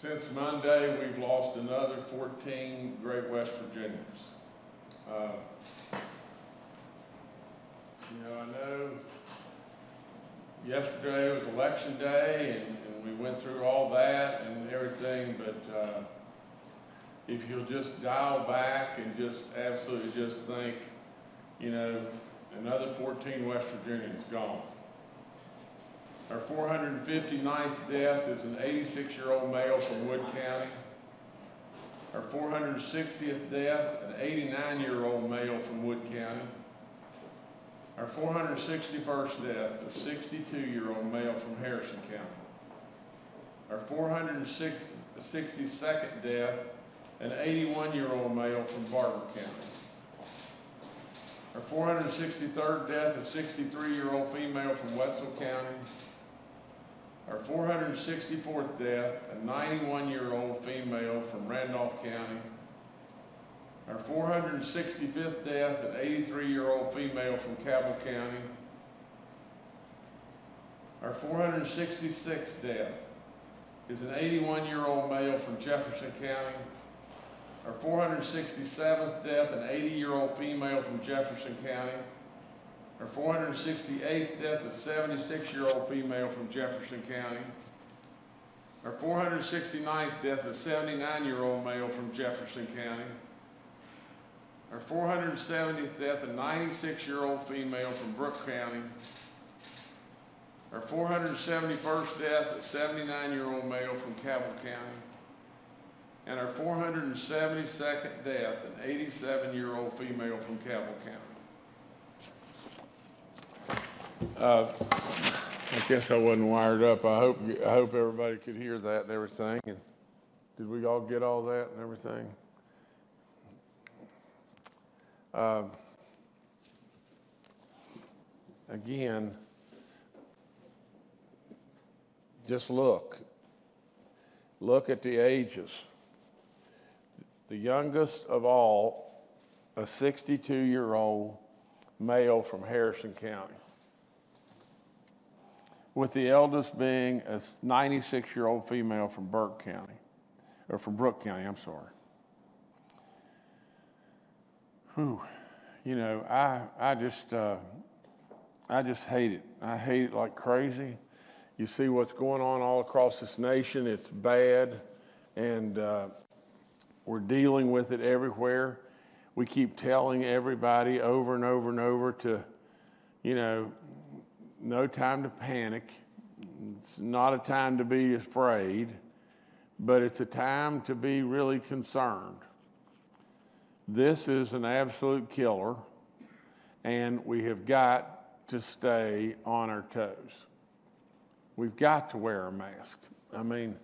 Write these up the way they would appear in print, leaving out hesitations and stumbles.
Since Monday, we've lost another 14 great West Virginians. I know yesterday was election day and we went through all that and everything, but if you'll just dial back and just absolutely just think, another 14 West Virginians gone. Our 459th death is an 86-year-old male from Wood County. Our 460th death, an 89-year-old male from Wood County. Our 461st death, a 62-year-old male from Harrison County. Our 462nd death, an 81-year-old male from Barber County. Our 463rd death, a 63-year-old female from Wetzel County. Our 464th death, a 91-year-old female from Randolph County. Our 465th death, an 83-year-old female from Cabell County. Our 466th death is an 81-year-old male from Jefferson County. Our 467th death, an 80-year-old female from Jefferson County. Our 468th death, a 76-year-old female from Jefferson County. Our 469th death, a 79-year-old male from Jefferson County. Our 470th death, a 96-year-old female from Brooke County. Our 471st death, a 79-year-old male from Cabell County. And our 472nd death, an 87-year-old female from Cabell County. I guess I wasn't wired up. I hope everybody could hear that and everything. And did we all get all that and everything? Again, just look at the ages. The youngest of all, a 62-year-old male from Harrison County, with the eldest being a 96-year-old female from Brooke County. Whew. I just hate it. I hate it like crazy. You see what's going on all across this nation. It's bad, and we're dealing with it everywhere. We keep telling everybody over and over and over to, no time to panic. It's not a time to be afraid, but it's a time to be really concerned. This is an absolute killer, and we have got to stay on our toes. We've got to wear a mask. I mean,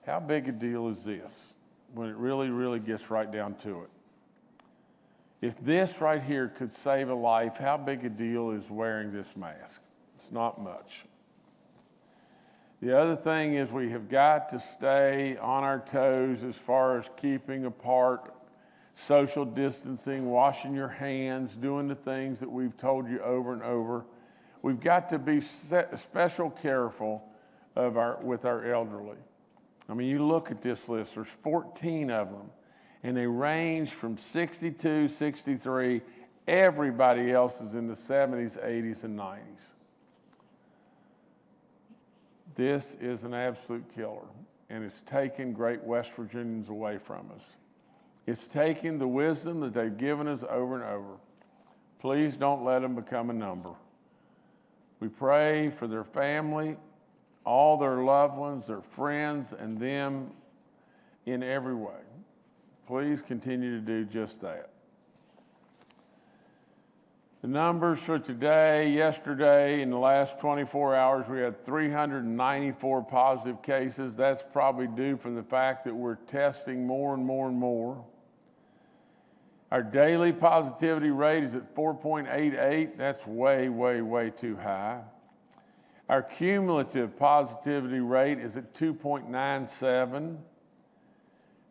how big a deal is this when it really, really gets right down to it? If this right here could save a life, how big a deal is wearing this mask? It's not much. The other thing is we have got to stay on our toes as far as keeping apart, social distancing, washing your hands, doing the things that we've told you over and over. We've got to be special careful with our elderly. I mean, you look at this list, there's 14 of them, and they range from 62, 63, everybody else is in the 70s, 80s, and 90s. This is an absolute killer, and it's taken great West Virginians away from us. It's taken the wisdom that they've given us over and over. Please don't let them become a number. We pray for their family, all their loved ones, their friends, and them in every way. Please continue to do just that. The numbers for today, yesterday, in the last 24 hours, we had 394 positive cases. That's probably due from the fact that we're testing more and more and more. Our daily positivity rate is at 4.88. That's way, way, way too high. Our cumulative positivity rate is at 2.97.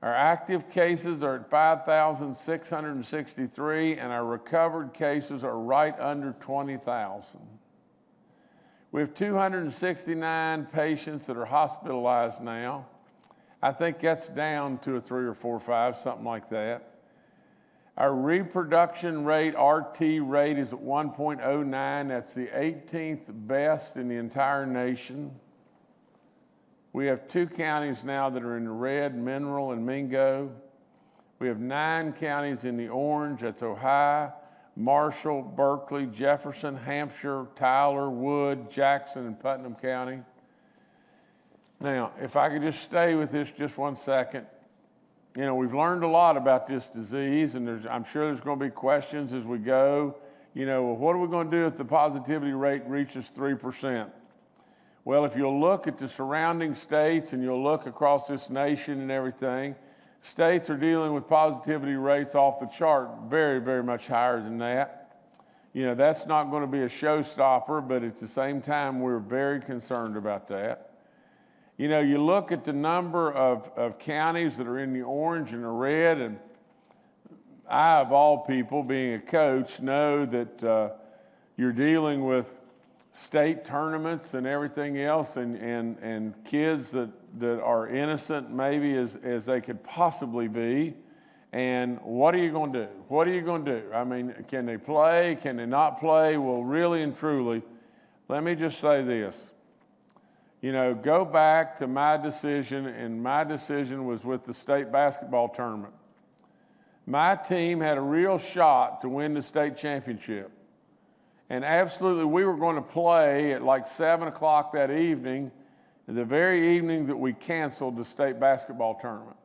Our active cases are at 5,663, and our recovered cases are right under 20,000. We have 269 patients that are hospitalized now. I think that's down to a 3 or 4 or 5, something like that. Our reproduction rate, RT rate, is at 1.09. That's the 18th best in the entire nation. We have 2 counties now that are in the red, Mineral and Mingo. We have 9 counties in the orange. That's Ohio, Marshall, Berkeley, Jefferson, Hampshire, Tyler, Wood, Jackson, and Putnam County. Now, if I could just stay with this just one second. You know, we've learned a lot about this disease, and I'm sure there's going to be questions as we go. You know, well, what are we going to do if the positivity rate reaches 3%? Well, if you'll look at the surrounding states and you'll look across this nation and everything, states are dealing with positivity rates off the chart, very, very much higher than that. You know, that's not going to be a showstopper, but at the same time, we're very concerned about that. You know, you look at the number of counties that are in the orange and the red, and I, of all people, being a coach, know that you're dealing with state tournaments and everything else, and kids that are innocent maybe as they could possibly be. And what are you going to do? What are you going to do? I mean, can they play? Can they not play? Well, really and truly, let me just say this. You know, go back to my decision, and my decision was with the state basketball tournament. My team had a real shot to win the state championship. And absolutely, we were going to play at like 7 o'clock that evening, the very evening that we canceled the state basketball tournament.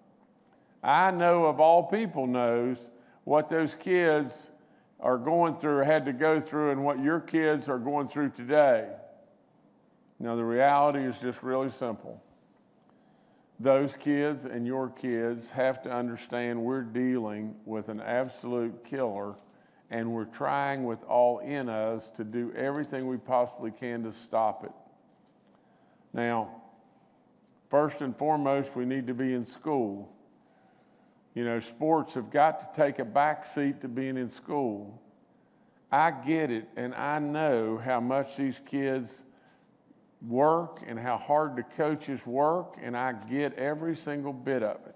I know, of all people, knows what those kids are going through or had to go through and what your kids are going through today. Now, the reality is just really simple. Those kids and your kids have to understand we're dealing with an absolute killer, and we're trying with all in us to do everything we possibly can to stop it. Now, first and foremost, we need to be in school. You know, sports have got to take a back seat to being in school. I get it, and I know how much these kids work and how hard the coaches work, and I get every single bit of it.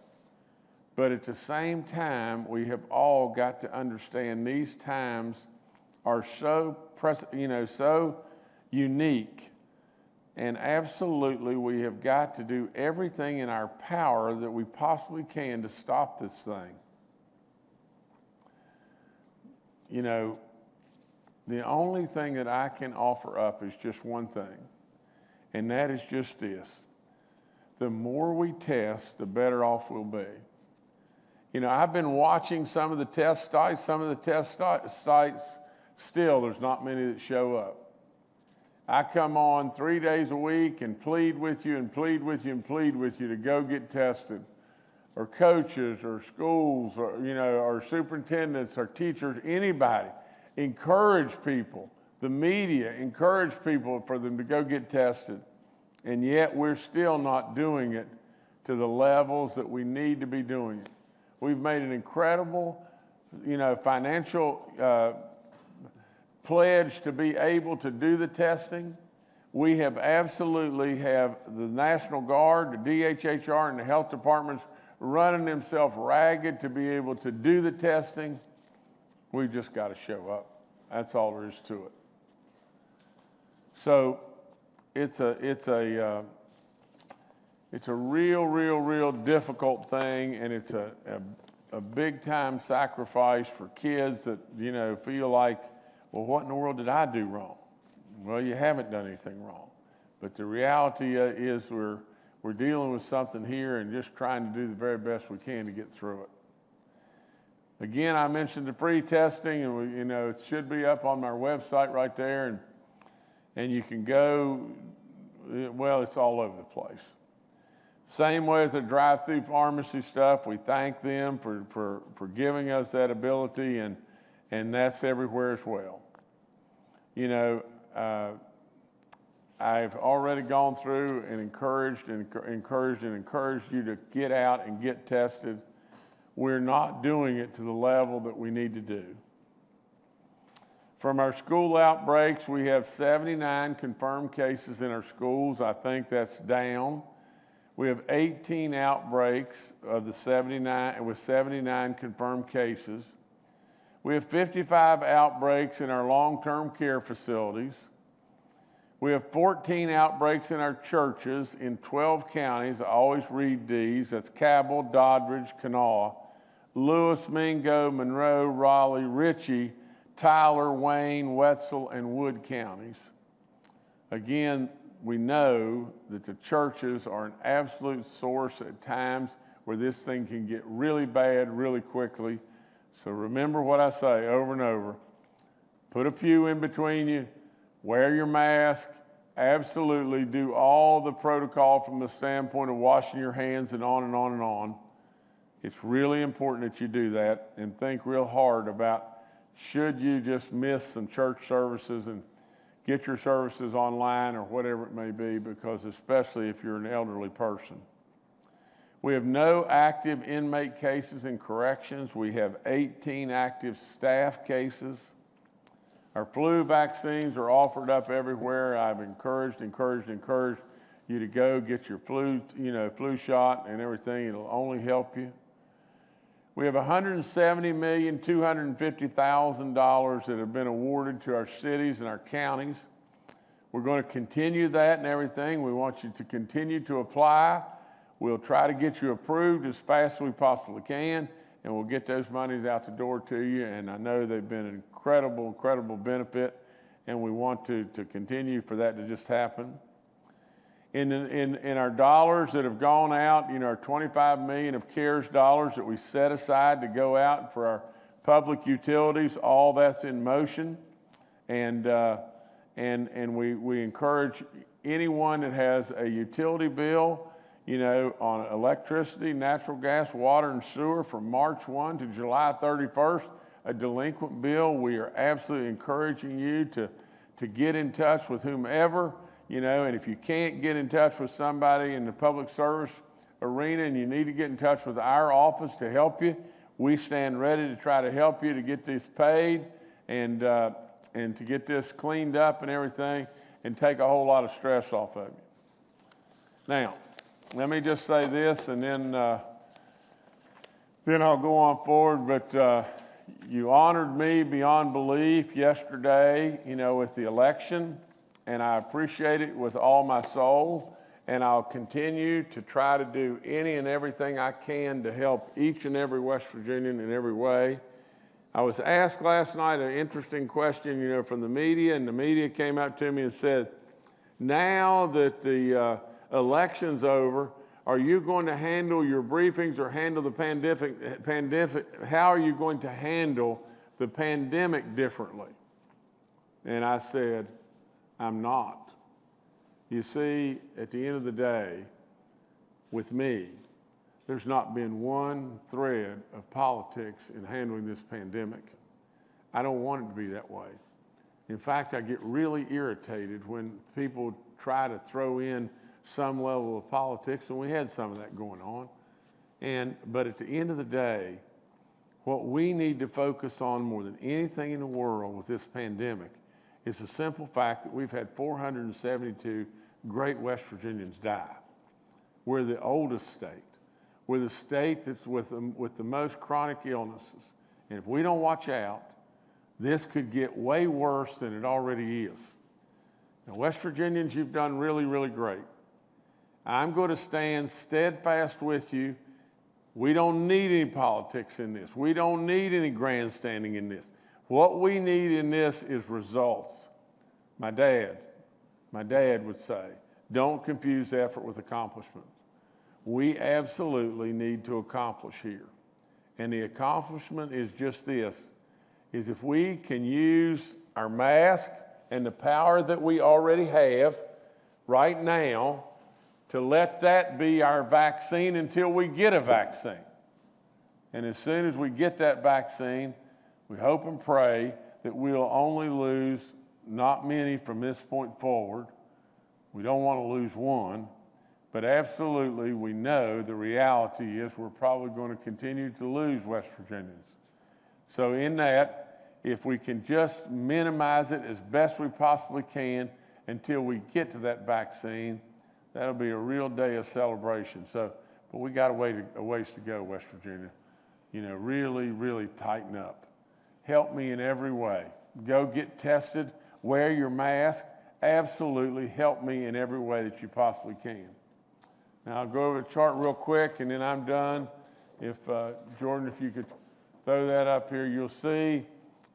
But at the same time, we have all got to understand these times are so unique, and absolutely we have got to do everything in our power that we possibly can to stop this thing. You know, the only thing that I can offer up is just one thing. And that is just this. The more we test, the better off we'll be. You know, I've been watching some of the test sites. Some of the test sites, still, there's not many that show up. I come on 3 days a week and plead with you and plead with you and plead with you to go get tested. Or coaches or schools or, you know, or superintendents or teachers, anybody. Encourage people. The media encourage people for them to go get tested, and yet we're still not doing it to the levels that we need to be doing it. We've made an incredible, you know, financial pledge to be able to do the testing. We have absolutely have the National Guard, the DHHR, and the health departments running themselves ragged to be able to do the testing. We've just got to show up. That's all there is to it. So it's a real difficult thing, and it's a big time sacrifice for kids that, you know, feel like, well, what in the world did I do wrong? Well, you haven't done anything wrong. But the reality is we're dealing with something here and just trying to do the very best we can to get through it. Again, I mentioned the free testing, and you know, it should be up on our website right there, and you can go, well, it's all over the place. Same way as the drive-through pharmacy stuff, we thank them for giving us that ability, and that's everywhere as well. You know, I've already gone through and encouraged you to get out and get tested. We're not doing it to the level that we need to do. From our school outbreaks, we have 79 confirmed cases in our schools. I think that's down. We have 18 outbreaks of the 79, with 79 confirmed cases. We have 55 outbreaks in our long-term care facilities. We have 14 outbreaks in our churches in 12 counties. I always read these. That's Cabell, Doddridge, Kanawha, Lewis, Mingo, Monroe, Raleigh, Ritchie, Tyler, Wayne, Wetzel, and Wood counties. Again, we know that the churches are an absolute source at times where this thing can get really bad really quickly. So remember what I say over and over. Put a pew in between you, wear your mask, absolutely do all the protocol from the standpoint of washing your hands and on and on and on. It's really important that you do that and think real hard about should you just miss some church services and get your services online or whatever it may be, because especially if you're an elderly person. We have no active inmate cases in corrections. We have 18 active staff cases. Our flu vaccines are offered up everywhere. I've encouraged you to go get your flu shot and everything. It'll only help you. We have $170,250,000 that have been awarded to our cities and our counties. We're going to continue that and everything. We want you to continue to apply. We'll try to get you approved as fast as we possibly can, and we'll get those monies out the door to you. And I know they've been an incredible benefit, and we want to continue for that to just happen. In our dollars that have gone out, our $25 million of CARES dollars that we set aside to go out for our public utilities, all that's in motion. And we encourage anyone that has a utility bill, on electricity, natural gas, water, and sewer from March 1 to July 31st, a delinquent bill, we are absolutely encouraging you to get in touch with whomever. And if you can't get in touch with somebody in the public service arena and you need to get in touch with our office to help you, we stand ready to try to help you to get this paid and to get this cleaned up and everything and take a whole lot of stress off of you. Now, let me just say this and then I'll go on forward. But you honored me beyond belief yesterday, with the election. And I appreciate it with all my soul, and I'll continue to try to do any and everything I can to help each and every West Virginian in every way. I was asked last night an interesting question, from the media, and the media came up to me and said, now that the election's over, are you going to handle your briefings or handle the pandemic? How are you going to handle the pandemic differently? And I said, I'm not. You see, at the end of the day, with me, there's not been one thread of politics in handling this pandemic. I don't want it to be that way. In fact, I get really irritated when people try to throw in some level of politics, and we had some of that going on. But at the end of the day, what we need to focus on more than anything in the world with this pandemic is the simple fact that we've had 472 great West Virginians die. We're the oldest state. We're the state that's with the most chronic illnesses. And if we don't watch out, this could get way worse than it already is. Now, West Virginians, you've done really, really great. I'm going to stand steadfast with you. We don't need any politics in this. We don't need any grandstanding in this. What we need in this is results. My dad would say, don't confuse effort with accomplishment. We absolutely need to accomplish here. And the accomplishment is just this, is if we can use our mask and the power that we already have right now to let that be our vaccine until we get a vaccine. And as soon as we get that vaccine, we hope and pray that we'll only lose not many from this point forward. We don't want to lose one, but absolutely we know the reality is we're probably going to continue to lose West Virginians. So in that, if we can just minimize it as best we possibly can until we get to that vaccine, That'll be a real day of celebration. So, but we got a ways to go, West Virginia. You know, really, really tighten up. Help me in every way. Go get tested, wear your mask. Absolutely help me in every way that you possibly can. Now I'll go over the chart real quick and then I'm done. If, Jordan, if you could throw that up here, you'll see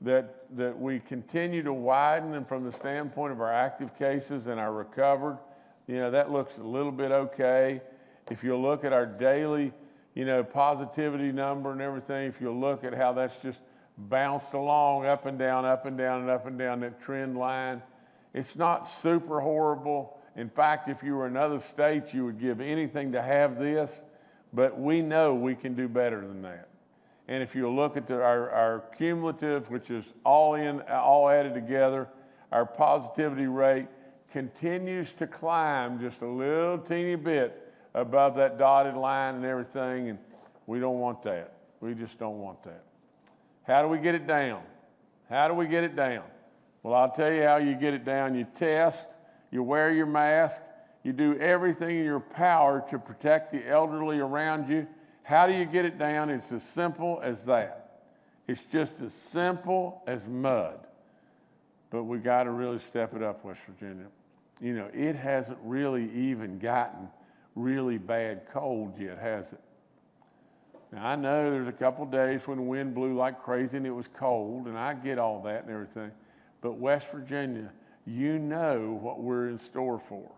that we continue to widen, and from the standpoint of our active cases and our recovered, you know, that looks a little bit okay. If you look at our daily, you know, positivity number and everything, if you look at how that's just bounced along up and down, up and down, and up and down that trend line, it's not super horrible. In fact, if you were in other states, you would give anything to have this, but we know we can do better than that. And if you look at our cumulative, which is all added together, our positivity rate continues to climb just a little teeny bit above that dotted line and everything, and we don't want that. We just don't want that. How do we get it down? How do we get it down? Well, I'll tell you how you get it down. You test, you wear your mask, you do everything in your power to protect the elderly around you. How do you get it down? It's as simple as that. It's just as simple as mud. But we got to really step it up, West Virginia. You know, it hasn't really even gotten really bad cold yet, has it? Now, I know there's a couple days when the wind blew like crazy and it was cold, and I get all that and everything. But West Virginia, you know what we're in store for.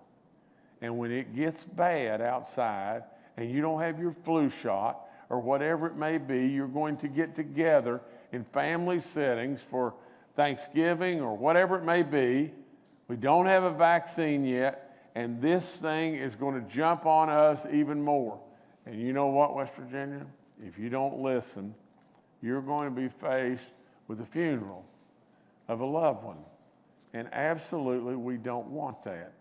And when it gets bad outside and you don't have your flu shot or whatever it may be, you're going to get together in family settings for Thanksgiving or whatever it may be. We don't have a vaccine yet, and this thing is going to jump on us even more. And you know what, West Virginia? If you don't listen, you're going to be faced with a funeral of a loved one. And absolutely, we don't want that.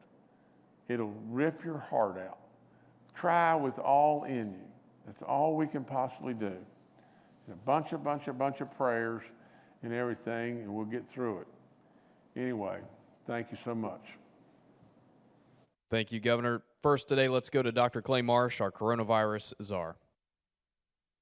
It'll rip your heart out. Try with all in you. That's all we can possibly do. And a bunch of prayers and everything, and we'll get through it. Anyway, thank you so much. Thank you, Governor. First today, let's go to Dr. Clay Marsh, our coronavirus czar.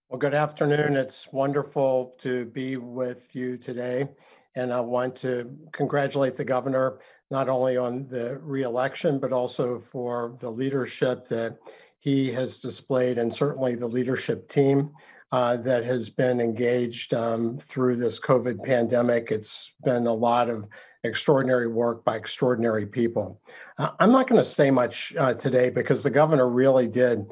Well, good afternoon. It's wonderful to be with you today. And I want to congratulate the governor, not only on the reelection, but also for the leadership that he has displayed, and certainly the leadership team that has been engaged through this COVID pandemic. It's been a lot of extraordinary work by extraordinary people. I'm not going to say much today because the governor really did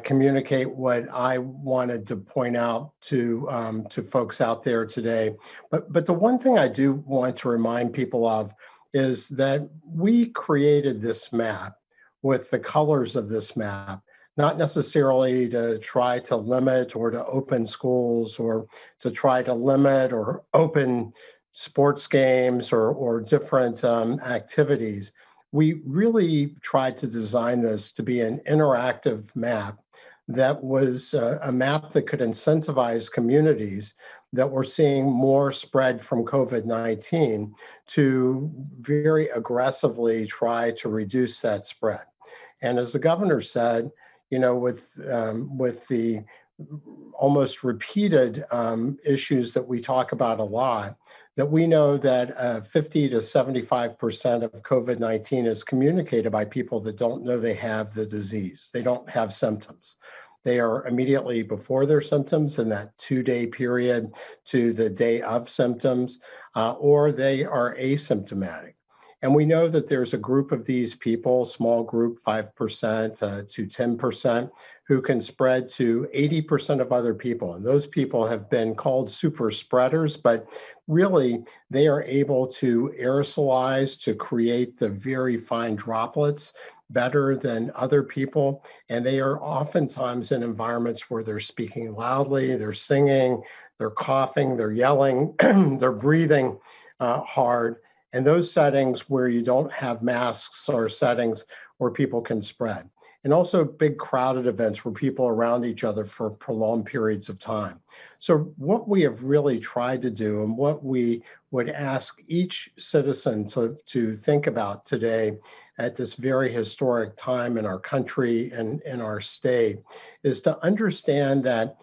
communicate what I wanted to point out to folks out there today. But the one thing I do want to remind people of is that we created this map with the colors of this map, not necessarily to try to limit or to open schools or to try to limit or open sports games or different activities. We really tried to design this to be an interactive map that was a map that could incentivize communities that were seeing more spread from COVID-19 to very aggressively try to reduce that spread. And as the governor said, you know, with the almost repeated issues that we talk about a lot, that we know that 50 to 75% of COVID-19 is communicated by people that don't know they have the disease. They don't have symptoms. They are immediately before their symptoms in that 2-day period to the day of symptoms, or they are asymptomatic. And we know that there's a group of these people, small group, 5% to 10%, who can spread to 80% of other people. And those people have been called super spreaders, but really they are able to aerosolize, to create the very fine droplets better than other people. And they are oftentimes in environments where they're speaking loudly, they're singing, they're coughing, they're yelling, they're breathing hard. And those settings where you don't have masks are settings where people can spread. And also big crowded events where people are around each other for prolonged periods of time. So what we have really tried to do, and what we would ask each citizen to think about today at this very historic time in our country and in our state is to understand that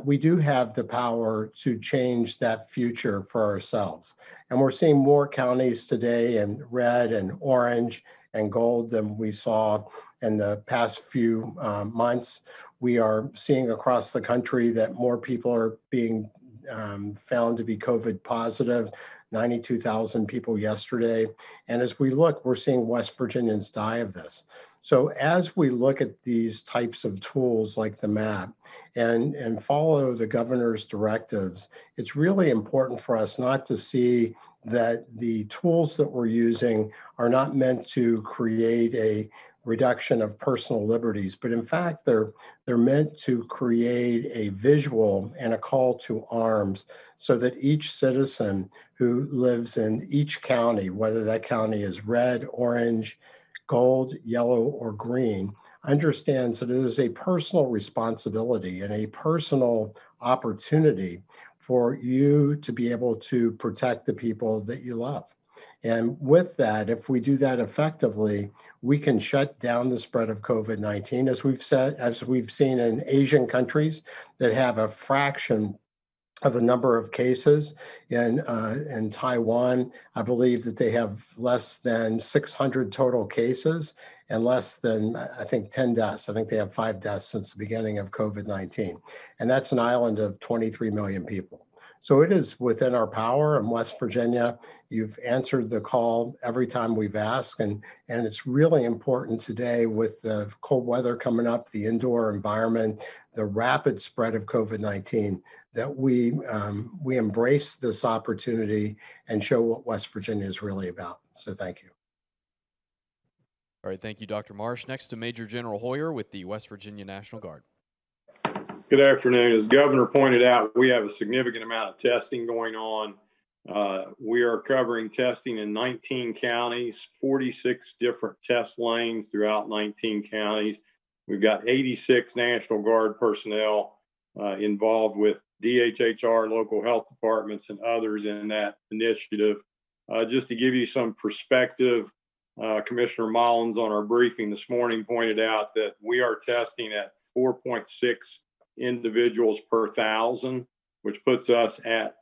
we do have the power to change that future for ourselves. And we're seeing more counties today in red and orange and gold than we saw in the past few months. We are seeing across the country that more people are being found to be COVID positive, 92,000 people yesterday. And as we look, we're seeing West Virginians die of this. So as we look at these types of tools like the map and follow the governor's directives, it's really important for us not to see that the tools that we're using are not meant to create a reduction of personal liberties, but in fact, they're meant to create a visual and a call to arms so that each citizen who lives in each county, whether that county is red, orange, gold, yellow, or green, understands that it is a personal responsibility and a personal opportunity for you to be able to protect the people that you love. And with that, if we do that effectively, we can shut down the spread of COVID-19, as we've seen in Asian countries that have a fraction of the number of cases. In Taiwan, I believe that they have less than 600 total cases and less than, I think, 10 deaths. I think they have 5 deaths since the beginning of COVID-19. And that's an island of 23 million people. So it is within our power. In West Virginia, you've answered the call every time we've asked. And it's really important today with the cold weather coming up, the indoor environment, the rapid spread of COVID-19, that we embrace this opportunity and show what West Virginia is really about. So thank you. All right, thank you, Dr. Marsh. Next to Major General Hoyer with the West Virginia National Guard. Good afternoon. As Governor pointed out, we have a significant amount of testing going on. We are covering testing in 19 counties, 46 different test lanes throughout 19 counties. We've got 86 National Guard personnel involved with DHHR, local health departments, and others in that initiative. Just to give you some perspective, Commissioner Mullins on our briefing this morning pointed out that we are testing at 4.6 individuals per 1,000, which puts us at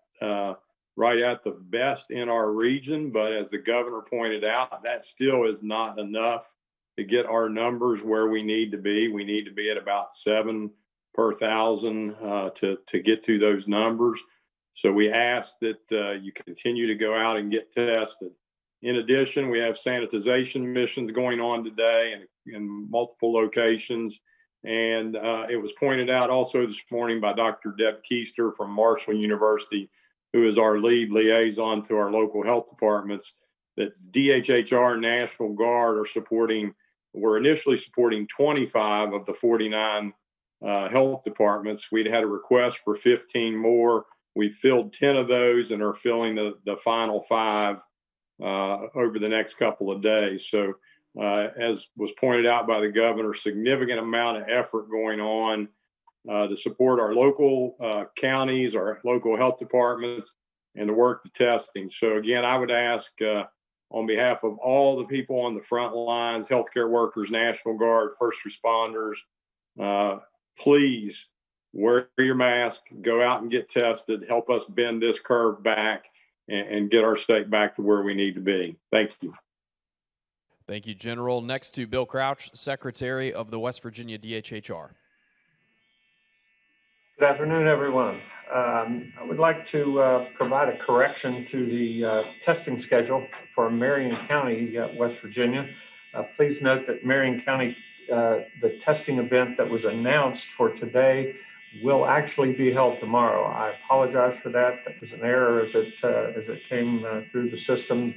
right at the best in our region. But as the governor pointed out, that still is not enough to get our numbers where we need to be. We need to be at about 7 per 1,000 to get to those numbers. So we ask that you continue to go out and get tested. In addition, we have sanitization missions going on today in multiple locations. And it was pointed out also this morning by Dr. Deb Keister from Marshall University, who is our lead liaison to our local health departments, that DHHR and National Guard were initially supporting 25 of the 49 health departments. We'd had a request for 15 more. We filled 10 of those and are filling the final 5 over the next couple of days. So as was pointed out by the governor, significant amount of effort going on to support our local counties, our local health departments, and to work the testing. So again, I would ask on behalf of all the people on the front lines, healthcare workers, National Guard, first responders, please wear your mask, go out and get tested, help us bend this curve back and get our state back to where we need to be. Thank you. Thank you, General. Next to Bill Crouch, Secretary of the West Virginia DHHR. Good afternoon, everyone. I would like to provide a correction to the testing schedule for Marion County, West Virginia. Please note that Marion County, the testing event that was announced for today will actually be held tomorrow. I apologize for that. That was an error as it came through the system.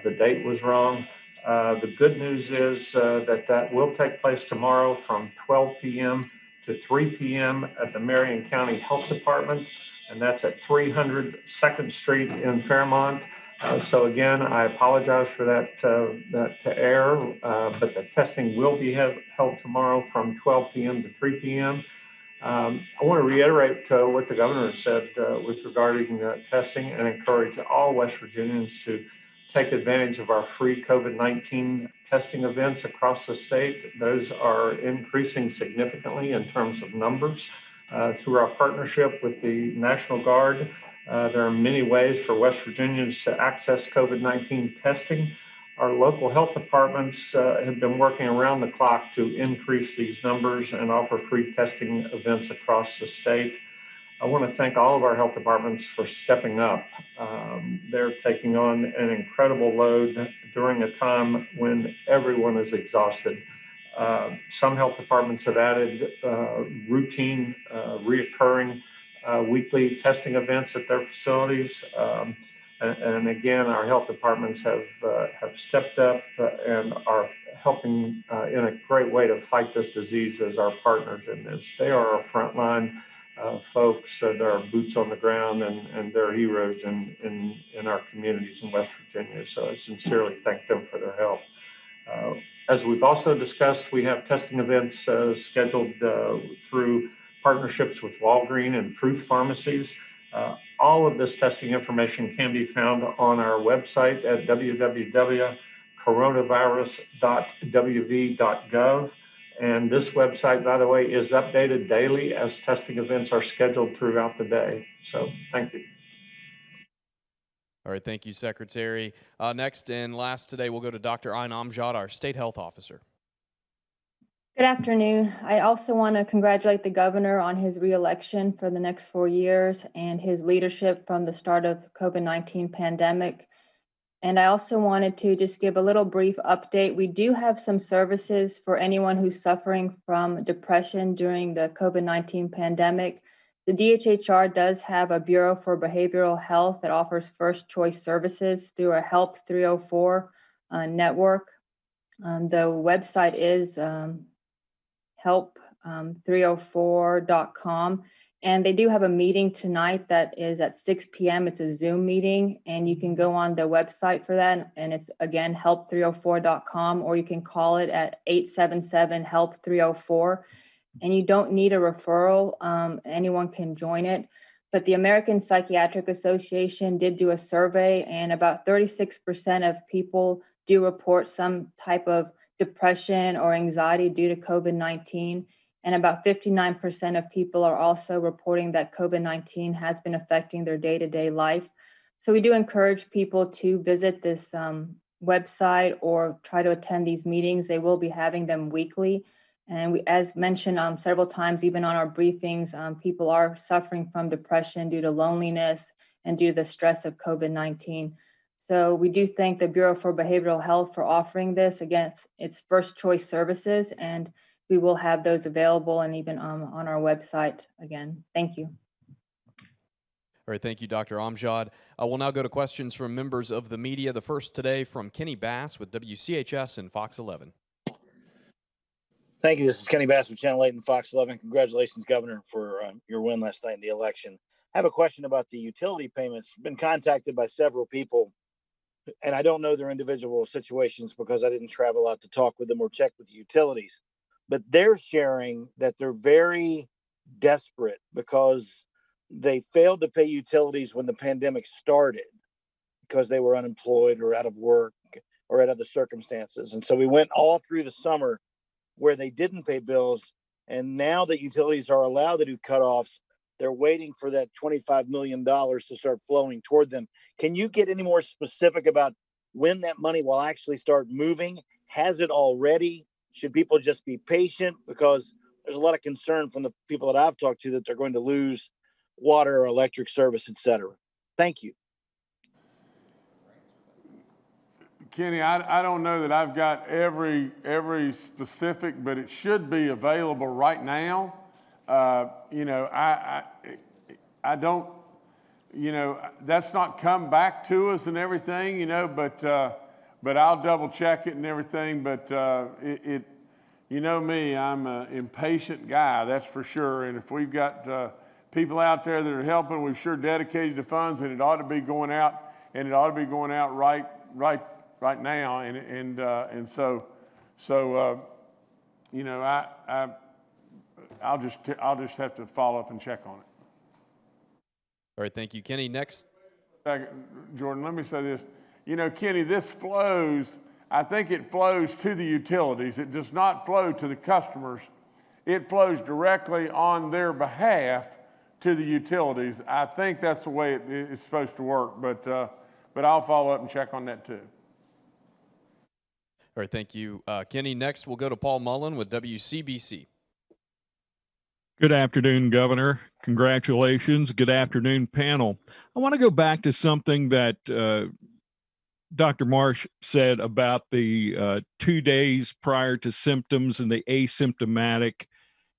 The date was wrong. The good news is that will take place tomorrow from 12 p.m. to 3 p.m. at the Marion County Health Department, and that's at 300 2nd Street in Fairmont. So again, I apologize for that error, but the testing will be held tomorrow from 12 p.m. to 3 p.m. I want to reiterate what the governor said with regarding testing and encourage all West Virginians to take advantage of our free COVID-19 testing events across the state. Those are increasing significantly in terms of numbers. Through our partnership with the National Guard, there are many ways for West Virginians to access COVID-19 testing. Our local health departments have been working around the clock to increase these numbers and offer free testing events across the state. I want to thank all of our health departments for stepping up. They're taking on an incredible load during a time when everyone is exhausted. Some health departments have added routine, reoccurring weekly testing events at their facilities. And again, our health departments have stepped up and are helping in a great way to fight this disease as our partners in this. They are our frontline folks. They're our boots on the ground, and they're heroes in our communities in West Virginia. So I sincerely thank them for their help. As we've also discussed, we have testing events scheduled through partnerships with Walgreens and Fruth pharmacies. All of this testing information can be found on our website at www.coronavirus.wv.gov. And this website, by the way, is updated daily as testing events are scheduled throughout the day. So thank you. All right, thank you, Secretary. Next and last today, we'll go to Dr. Ayn Amjad, our State Health Officer. Good afternoon. I also want to congratulate the governor on his reelection for the next 4 years and his leadership from the start of COVID-19 pandemic. And I also wanted to just give a little brief update. We do have some services for anyone who's suffering from depression during the COVID-19 pandemic. The DHHR does have a Bureau for Behavioral Health that offers first choice services through a Help 304 network. The website is help304.com. And they do have a meeting tonight that is at 6 p.m. It's a Zoom meeting, and you can go on the website for that. And it's, again, help304.com, or you can call it at 877-HELP-304. And you don't need a referral. Anyone can join it. But the American Psychiatric Association did do a survey, and about 36% of people do report some type of depression or anxiety due to COVID-19. And about 59% of people are also reporting that COVID-19 has been affecting their day-to-day life. So we do encourage people to visit this website or try to attend these meetings. They will be having them weekly. And we, as mentioned several times, even on our briefings, people are suffering from depression due to loneliness and due to the stress of COVID-19. So we do thank the Bureau for Behavioral Health for offering this. Again, it's first choice services, and we will have those available and even on our website again. Thank you. All right, thank you, Dr. Amjad. We'll now go to questions from members of the media. The first today from Kenny Bass with WCHS and Fox 11. Thank you. This is Kenny Bass with Channel 8 and Fox 11. Congratulations, Governor, for your win last night in the election. I have a question about the utility payments. I've been contacted by several people, and I don't know their individual situations because I didn't travel out to talk with them or check with the utilities. But they're sharing that they're very desperate because they failed to pay utilities when the pandemic started because they were unemployed or out of work or had other circumstances. And so we went all through the summer where they didn't pay bills. And now that utilities are allowed to do cutoffs, they're waiting for that $25 million to start flowing toward them. Can you get any more specific about when that money will actually start moving? Has it already? Should people just be patient? Because there's a lot of concern from the people that I've talked to that they're going to lose water or electric service, et cetera. Thank you. Kenny, I don't know that I've got every specific, but it should be available right now. You know, I don't, you know, that's not come back to us and everything, you know, but I'll double check it and everything. But you know me, I'm an impatient guy, that's for sure. And if we've got people out there that are helping, we've sure dedicated the funds, and it ought to be going out, and it ought to be going out right now. And so you know, I'll just have to follow up and check on it. All right, thank you, Kenny. Next. Jordan, let me say this. you know, Kenny, this flows, I think it flows to the utilities. It does not flow to the customers. It flows directly on their behalf to the utilities. I think that's the way it's supposed to work, but I'll follow up and check on that too. All right, thank you, Kenny. Next, we'll go to Paul Mullen with WCBC. Good afternoon, Governor. Congratulations. Good afternoon, panel. I want to go back to something that Dr. Marsh said about the 2 days prior to symptoms and the asymptomatic,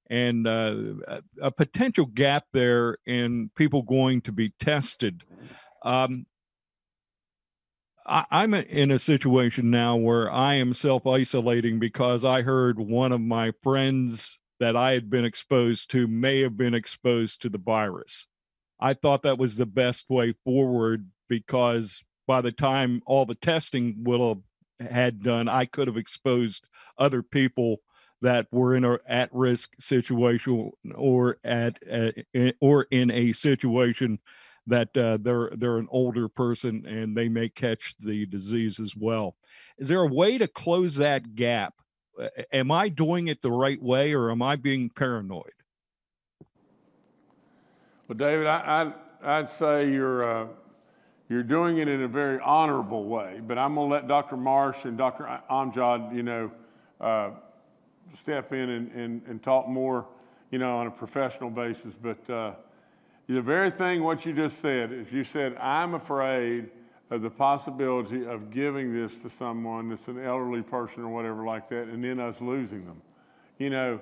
and a potential gap there in people going to be tested. I'm in a situation now where I am self-isolating because I heard one of my friends that I had been exposed to may have been exposed to the virus. I thought that was the best way forward because by the time all the testing had done, I could have exposed other people that were in an at-risk situation or in a situation that they're an older person and they may catch the disease as well. Is there a way to close that gap? Am I doing it the right way, or am I being paranoid? Well, David, I'd say you're doing it in a very honorable way, but I'm going to let Dr. Marsh and Dr. Amjad, you know, step in and talk more, you know, on a professional basis. But the very thing what you just said is you said, I'm afraid of the possibility of giving this to someone that's an elderly person or whatever like that, and then us losing them. You know,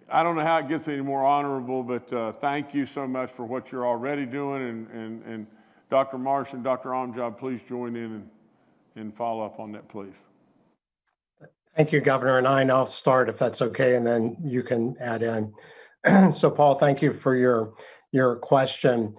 I don't know how it gets any more honorable, but thank you so much for what you're already doing. And Dr. Marsh and Dr. Amjad, please join in and follow up on that, please. Thank you, Governor. And I'll start if that's okay, and then you can add in. So, Paul, thank you for your question.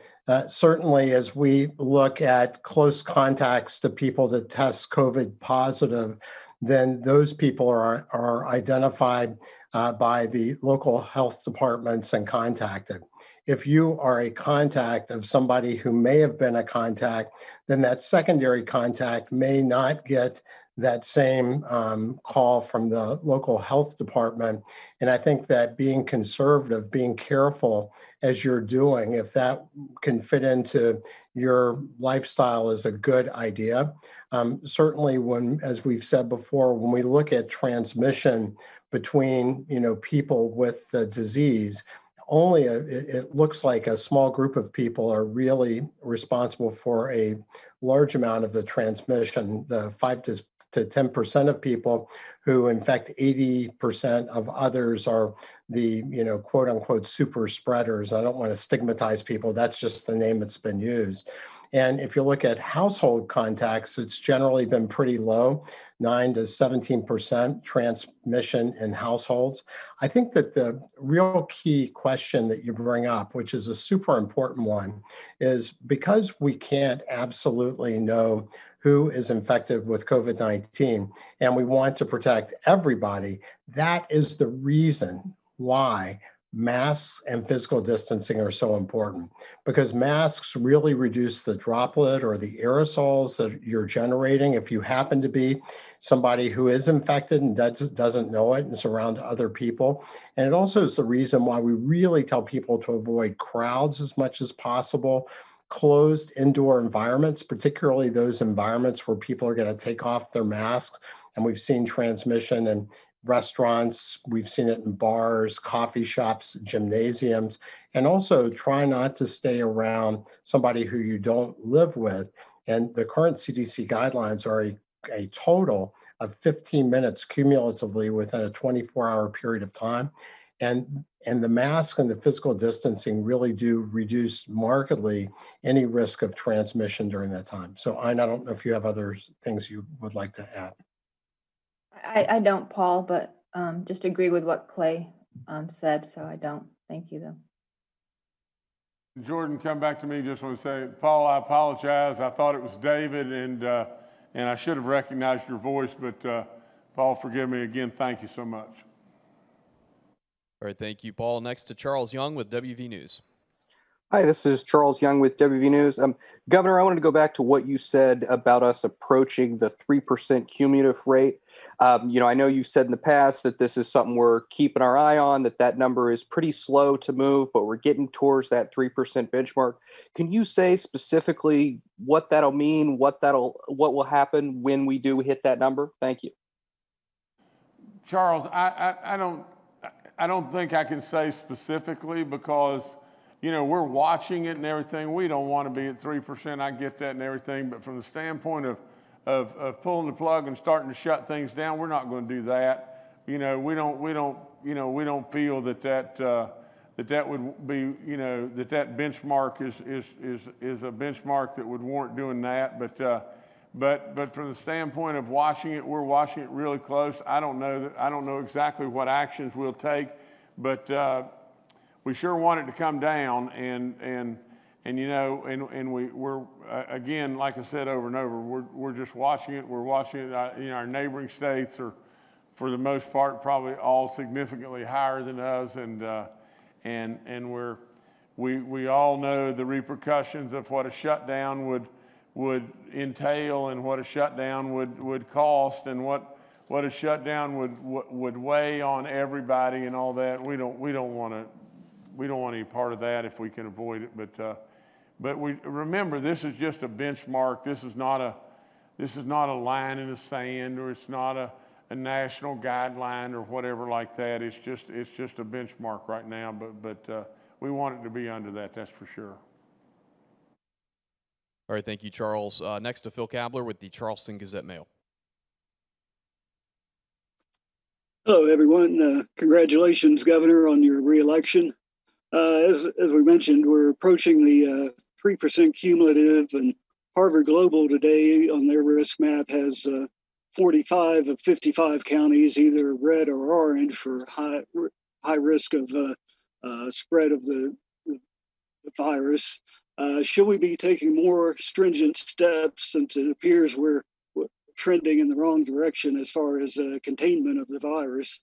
Certainly, as we look at close contacts to people that test COVID positive, then those people are identified by the local health departments and contacted. If you are a contact of somebody who may have been a contact, then that secondary contact may not get that same call from the local health department. And I think that being conservative, being careful as you're doing, if that can fit into your lifestyle, is a good idea. Certainly when, as we've said before, when we look at transmission between, you know, people with the disease, only it looks like a small group of people are really responsible for a large amount of the transmission, the 5 to 10% of people who infect 80% of others are the, you know, quote unquote super spreaders. I don't want to stigmatize people. That's just the name that's been used. And if you look at household contacts, it's generally been pretty low, 9 to 17% transmission in households. I think that the real key question that you bring up, which is a super important one, is because we can't absolutely know who is infected with COVID-19, and we want to protect everybody, that is the reason why masks and physical distancing are so important, because masks really reduce the droplet or the aerosols that you're generating if you happen to be somebody who is infected and doesn't know it and is around other people. And it also is the reason why we really tell people to avoid crowds as much as possible, closed indoor environments, particularly those environments where people are going to take off their masks. And we've seen transmission in restaurants, we've seen it in bars, coffee shops, gymnasiums, and also try not to stay around somebody who you don't live with. And the current CDC guidelines are a total of 15 minutes cumulatively within a 24-hour period of time. And the mask and the physical distancing really do reduce markedly any risk of transmission during that time. So, Aina, I don't know if you have other things you would like to add. I don't, Paul, but just agree with what Clay said, so I don't. Thank you, though. Jordan, come back to me. Just want to say, Paul, I apologize. I thought it was David, and I should have recognized your voice, but Paul, forgive me again. Thank you so much. All right, thank you, Paul. Next to Charles Young with WV News. Hi, this is Charles Young with WV News. Governor, I wanted to go back to what you said about us approaching the 3% cumulative rate. I know you've said in the past that this is something we're keeping our eye on, that number is pretty slow to move, but we're getting towards that 3% benchmark. Can you say specifically what that'll mean, what will happen when we do hit that number? Thank you. Charles, I don't think I can say specifically because we're watching it and everything. We don't want to be at 3%. I get that and everything. But from the standpoint of pulling the plug and starting to shut things down, we're not going to do that. We don't feel that would be, that benchmark is a benchmark that would warrant doing that. But from the standpoint of watching it, we're watching it really close. I don't know exactly what actions we'll take, but we sure want it to come down, and we're again, like I said over and over, we're just watching it. We're watching it. Our neighboring states are, for the most part, probably all significantly higher than us, and we all know the repercussions of what a shutdown would entail, and what a shutdown would cost, and what a shutdown would weigh on everybody and all that. We don't want any part of that if we can avoid it. But we remember, this is just a benchmark. This is not a line in the sand, or it's not a national guideline or whatever like that. It's just a benchmark right now. But we want it to be under that. That's for sure. All right, thank you, Charles. Next to Phil Kabler with the Charleston Gazette-Mail. Hello, everyone. Congratulations, Governor, on your reelection. As we mentioned, we're approaching the 3% cumulative, and Harvard Global today on their risk map has 45 of 55 counties, either red or orange, for high risk of spread of the virus. Should we be taking more stringent steps, since it appears we're trending in the wrong direction as far as containment of the virus?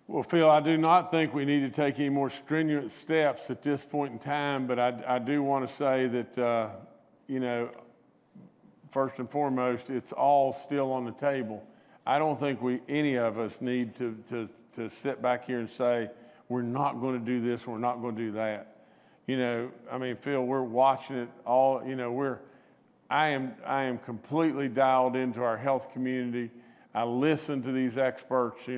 Well, Phil, I do not think we need to take any more stringent steps at this point in time, but I do want to say that, first and foremost, it's all still on the table. I don't think any of us need to sit back here and say, we're not going to do this, we're not going to do that. Phil, we're watching it all. I am completely dialed into our health community. I listen to these experts,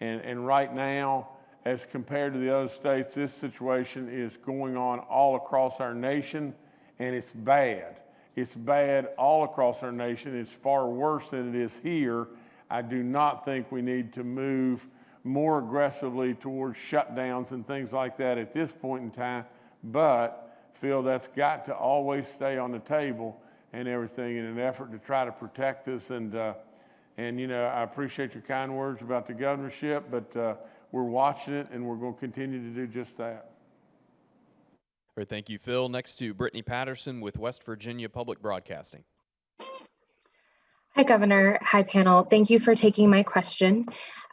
and right now, as compared to the other states, this situation is going on all across our nation, and it's bad. It's bad all across our nation. It's far worse than it is here. I do not think we need to move more aggressively towards shutdowns and things like that at this point in time, but Phil, that's got to always stay on the table and everything in an effort to try to protect us. And I appreciate your kind words about the governorship, but we're watching it, and we're going to continue to do just that. All right, thank you, Phil. Next to Brittany Patterson with West Virginia Public Broadcasting. Hi, Governor. Hi, panel. Thank you for taking my question.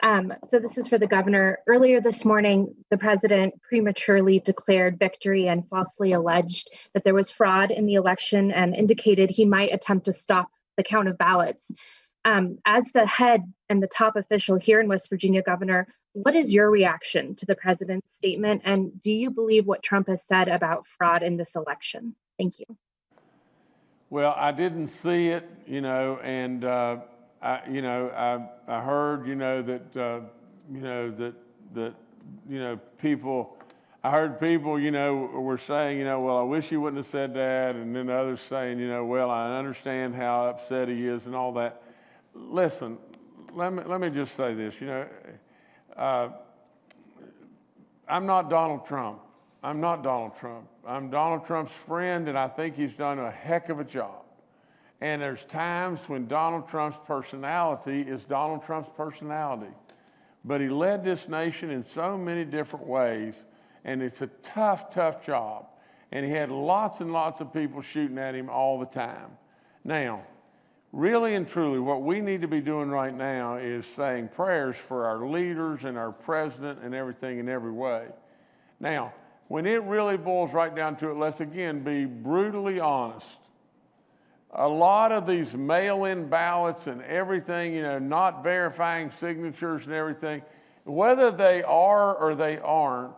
So this is for the governor. Earlier this morning, the president prematurely declared victory and falsely alleged that there was fraud in the election and indicated he might attempt to stop the count of ballots. As the head and the top official here in West Virginia, Governor, what is your reaction to the president's statement? And do you believe what Trump has said about fraud in this election? Thank you. Well, I didn't see it, and I heard, people. I heard people, were saying, well, I wish he wouldn't have said that, and then others saying, well, I understand how upset he is and all that. Listen, let me just say this. I'm not Donald Trump. I'm not Donald Trump. I'm Donald Trump's friend, and I think he's done a heck of a job. And there's times when Donald Trump's personality is Donald Trump's personality. But he led this nation in so many different ways, and it's a tough, tough job. And he had lots and lots of people shooting at him all the time. Now, really and truly, what we need to be doing right now is saying prayers for our leaders and our president and everything in every way. Now, when it really boils right down to it, let's again be brutally honest. A lot of these mail-in ballots and everything, you know, not verifying signatures and everything, whether they are or they aren't,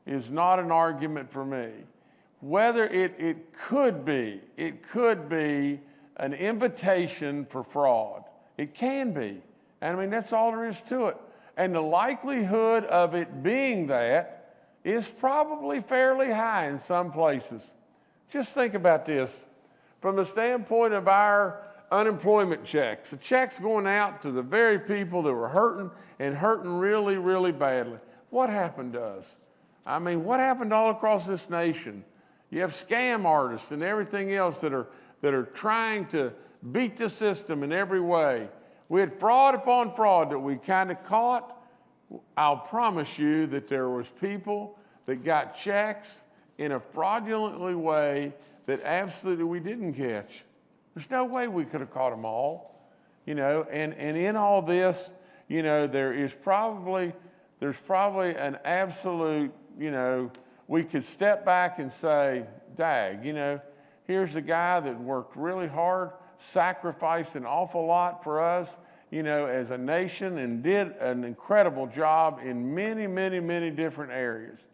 is not an argument for me. Whether it could be an invitation for fraud. It can be. And I mean, that's all there is to it. And the likelihood of it being that is probably fairly high in some places. Just think about this. From the standpoint of our unemployment checks, the checks going out to the very people that were hurting and hurting really, really badly. What happened to us? I mean, what happened all across this nation? You have scam artists and everything else that are trying to beat the system in every way. We had fraud upon fraud that we kind of caught. I'll promise you that there was people that got checks in a fraudulently way that absolutely we didn't catch. There's no way we could have caught them all, you know, and in all this, you know, there's probably an absolute, you know, we could step back and say, dag, you know, here's a guy that worked really hard, sacrificed an awful lot for us, you know, as a nation, and did an incredible job in many, many, many different areas.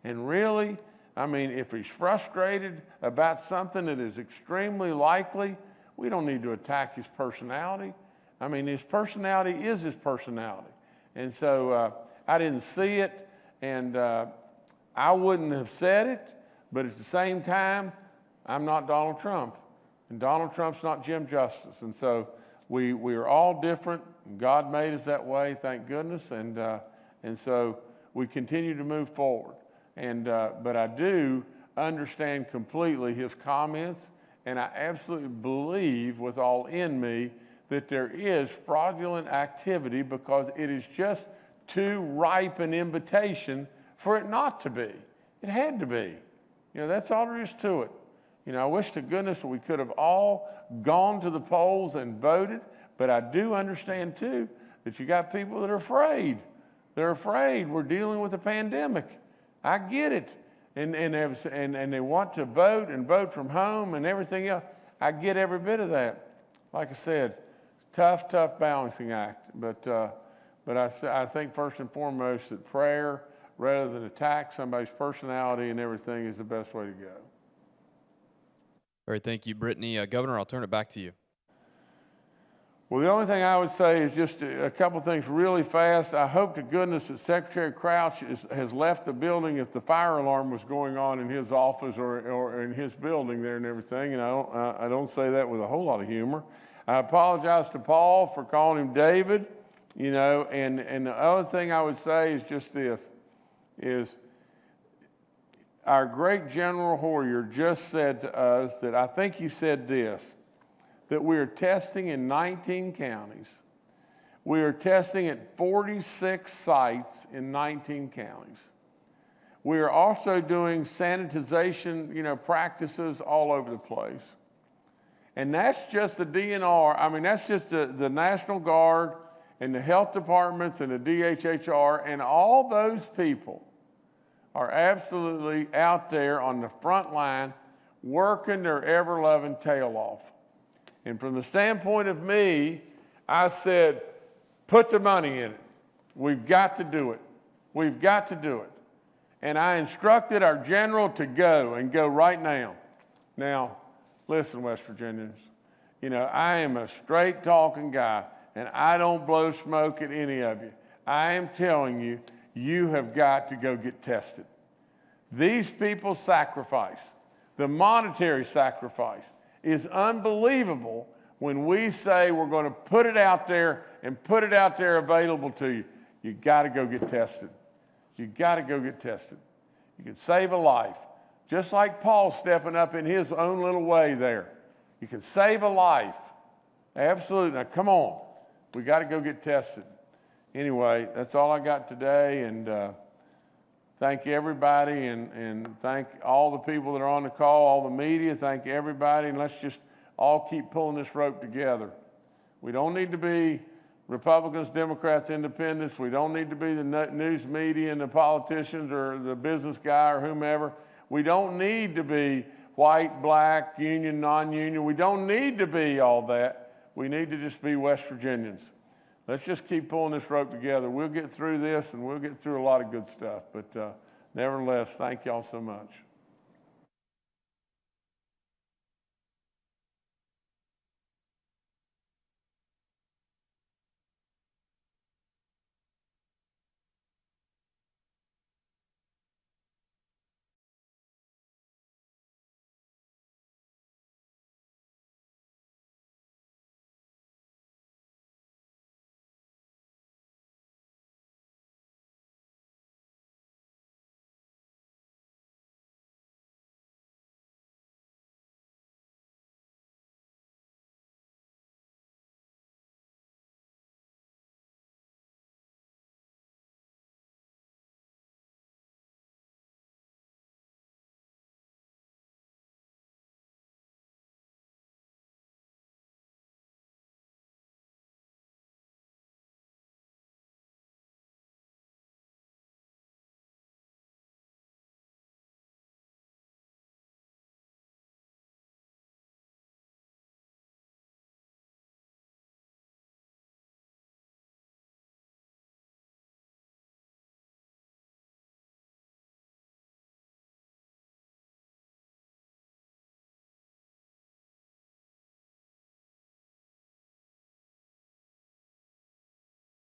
And really, I mean, if he's frustrated about something that is extremely likely, we don't need to attack his personality. I mean, his personality is his personality. And so I didn't see it, and I wouldn't have said it, but at the same time, I'm not Donald Trump, and Donald Trump's not Jim Justice. And so we are all different. God made us that way, thank goodness, and so we continue to move forward. And but I do understand completely his comments, and I absolutely believe with all in me that there is fraudulent activity because it is just too ripe an invitation for it not to be. It had to be. You know, that's all there is to it. You know, I wish to goodness we could have all gone to the polls and voted, but I do understand too that you got people that are afraid. They're afraid. We're dealing with a pandemic. I get it. And they want to vote and vote from home and everything else. I get every bit of that. Like I said, tough balancing act. But I think first and foremost that prayer, rather than attack somebody's personality and everything, is the best way to go. All right, thank you, Brittany. Governor, I'll turn it back to you. Well, the only thing I would say is just a couple things really fast. I hope to goodness that Secretary Crouch has left the building if the fire alarm was going on in his office or in his building there and everything. And I don't say that with a whole lot of humor. I apologize to Paul for calling him David, you know, and the other thing I would say is just this, is our great General Hoyer just said to us that I think he said this, that we are testing in 19 counties. We are testing at 46 sites in 19 counties. We are also doing sanitization, you know, practices all over the place. And that's just the DNR. I mean, that's just the National Guard and the health departments and the DHHR, and all those people are absolutely out there on the front line working their ever-loving tail off. And from the standpoint of me, I said, put the money in it. We've got to do it. We've got to do it. And I instructed our general to go and go right now. Now, listen, West Virginians, you know, I am a straight talking guy, and I don't blow smoke at any of you. I am telling you, you have got to go get tested. These people's sacrifice, the monetary sacrifice, is unbelievable when we say we're going to put it out there and put it out there available to you. You got to go get tested. You got to go get tested. You can save a life. Just like Paul stepping up in his own little way there. You can save a life. Absolutely. Now, come on. We got to go get tested. Anyway, that's all I got today, and thank everybody, and thank all the people that are on the call, all the media. Thank everybody, and let's just all keep pulling this rope together. We don't need to be Republicans, Democrats, Independents. We don't need to be the news media and the politicians or the business guy or whomever. We don't need to be white, black, union, non-union. We don't need to be all that. We need to just be West Virginians. Let's just keep pulling this rope together. We'll get through this, and we'll get through a lot of good stuff. But nevertheless, thank y'all so much.